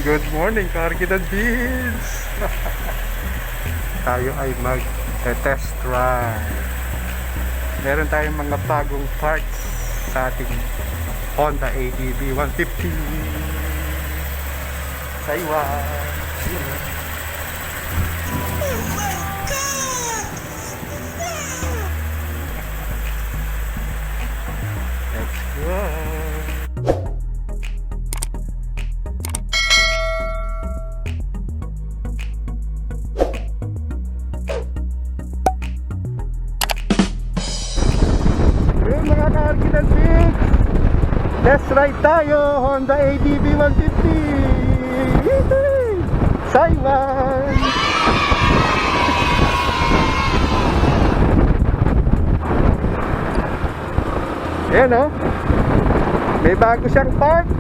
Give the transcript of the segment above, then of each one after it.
Good morning, Arkidan Beans! Tayo ay mag-test drive. Meron tayong mga bagong parts sa ating Honda ADV 115 CY1. Let's go! Mga ka-Arkidan Beans, test ride tayo Honda ADV 150 CY1. Ayan o, may bago siyang parts.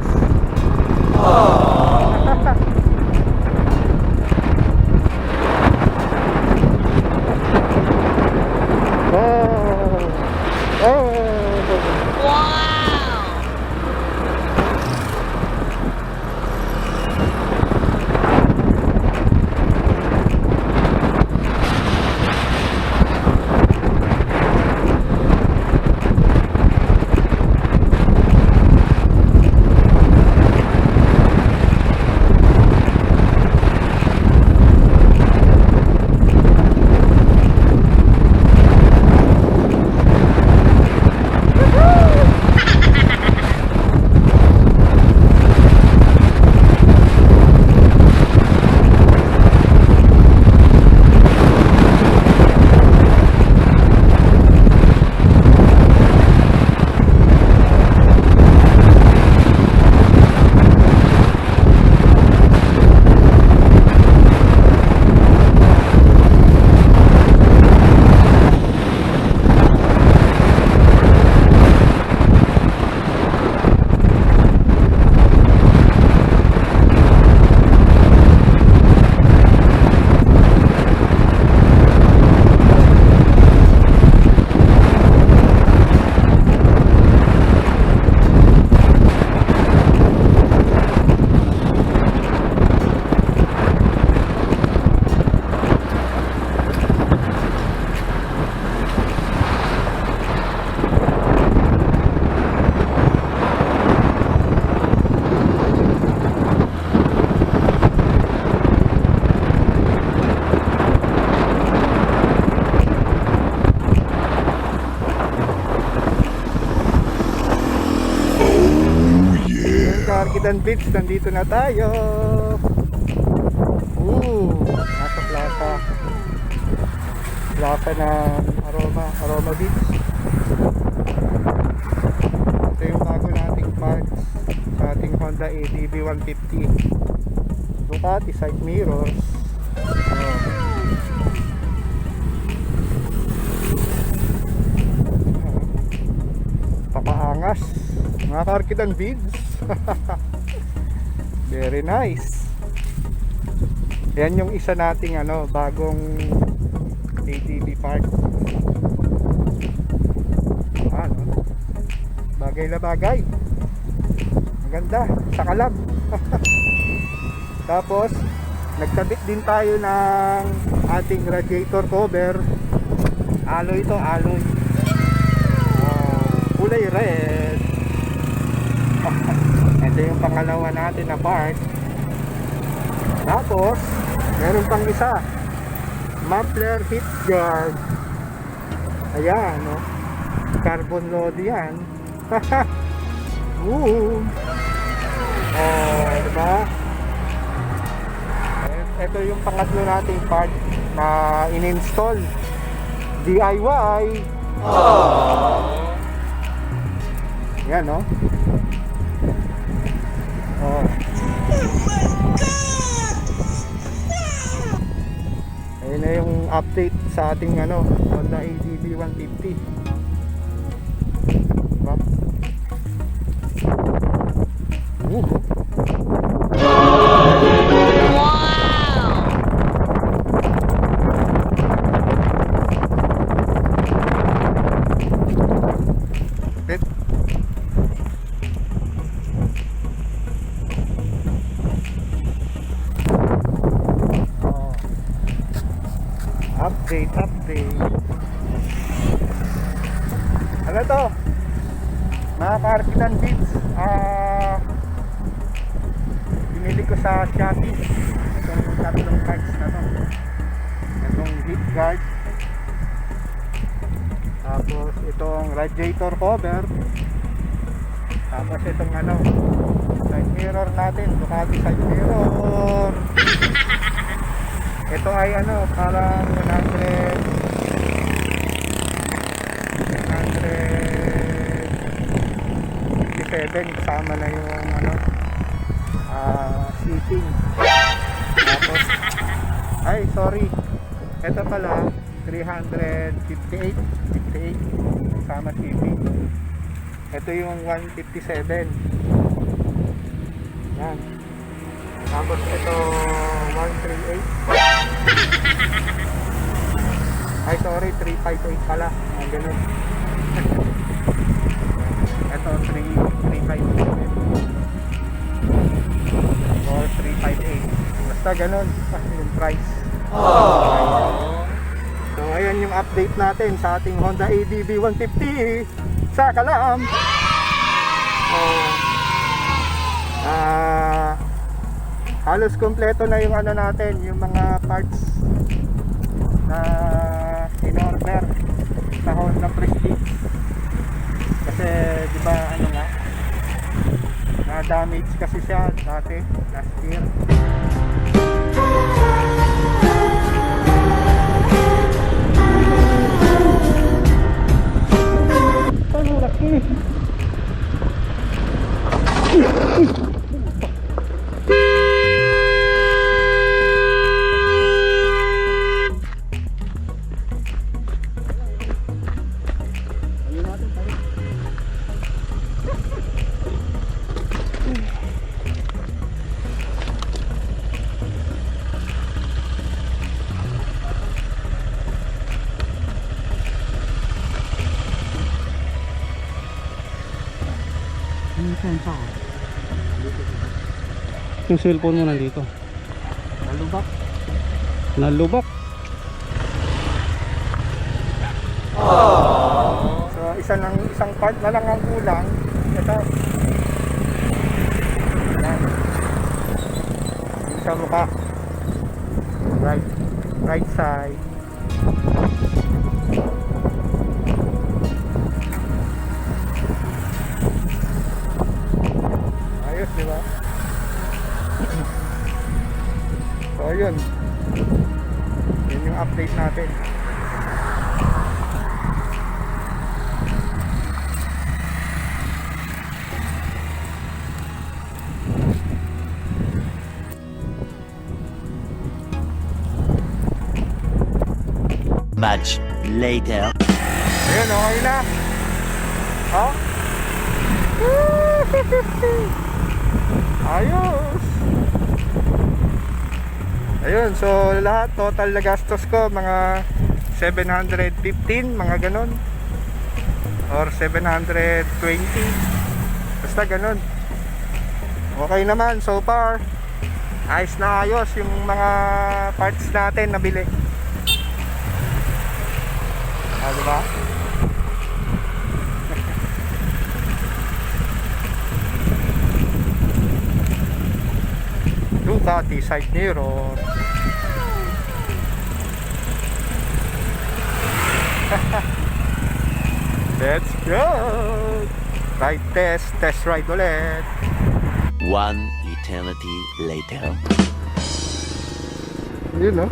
Arkidan Beach, nandito na tayo. Nasa plaza ng Aroma Beach. Ito yung bago nating parts sa ating Honda ADV 150 Ducati side mirrors. Papaangas mga Arkidan Beach. Very nice. Yan yung isa nating bagong ATV part. Bagay na bagay. Maganda, sa kalab. Tapos nagkabit din tayo ng ating radiator cover. Alloy to, alloy. Kulay red. Ito yung pangalawa natin na part. Tapos meron pang isa, mufflerheatguard. Ayan, carbon load yan. Diba? Ito yung pangatlo nating part na in-install DIY. Yan, no? Ayun na yung update sa ating Honda ADV 150. Diba? update. Ano to? Mga arkidan bits. Binili ko sa Shopee itong tatlong parts na to. Itong HEATGUARD, tapos itong radiator cover, tapos itong side mirror natin, Ducati side mirror. Ito ay parang 157 kasama na yung seating. Tapos ito pala 358 kasama seating. Ito yung 157. Yan. Tapos ito 138. 358 pala. Ang ganun. Ito 358 or 358. Basta ganun yung price. So ayan yung update natin sa ating Honda ADV 150 sa Kalam. Halos kompleto na yung natin, yung mga parts na in-order sa Honda Prestige. Kasi di ba na damage kasi siya dati last year. Ano laki? Yung cellphone mo nandito. Nalubak. So isang part na lang ang kulang. Ito. Yan. Yung sa mukha. Right side. Ayos, di ba? So yun yung update natin. Much later. Ayun, okay na. Oh? Ayos. Ayun, so lahat total na gastos ko mga 715, mga ganon, or 720, basta ganon. Okay naman so far. Ayos na ayos yung mga parts natin nabili. Diba? Ducati side mirror. Let's go. Ride test ride ulit. One eternity later. Yun, no?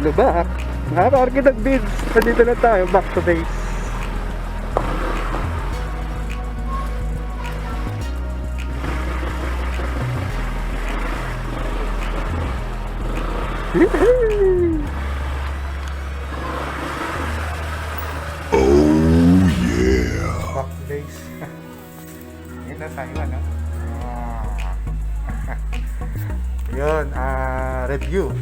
Lubak. Mga arkidan bids. Nandito na tayo. Back to base. Back to base. Yun na sa iwan, no? Yun, review.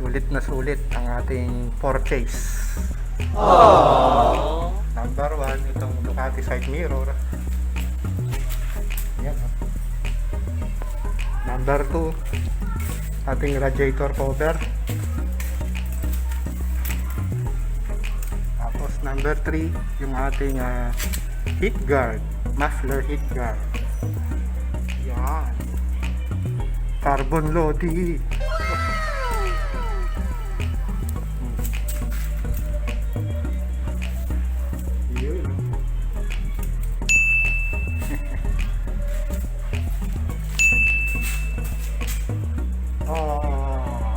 Sulit na sulit ang ating purchase. Number 1, itong Ducati side mirror. Yan, no? Number 2, ating radiator cover. Tapos number 3, yung ating heat guard, muffler heat guard. Yan. Carbon lodi. Yun. Oh.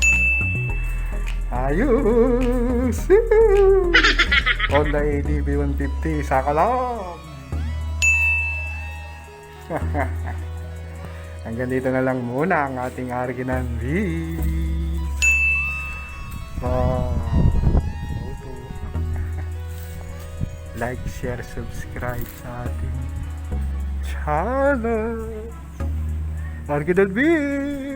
Ayos. Honda ADV 150 sa kalam. Hanggang dito na lang muna ang ating arkidan videos. Like, share, subscribe sa ating channel. Arkidan videos.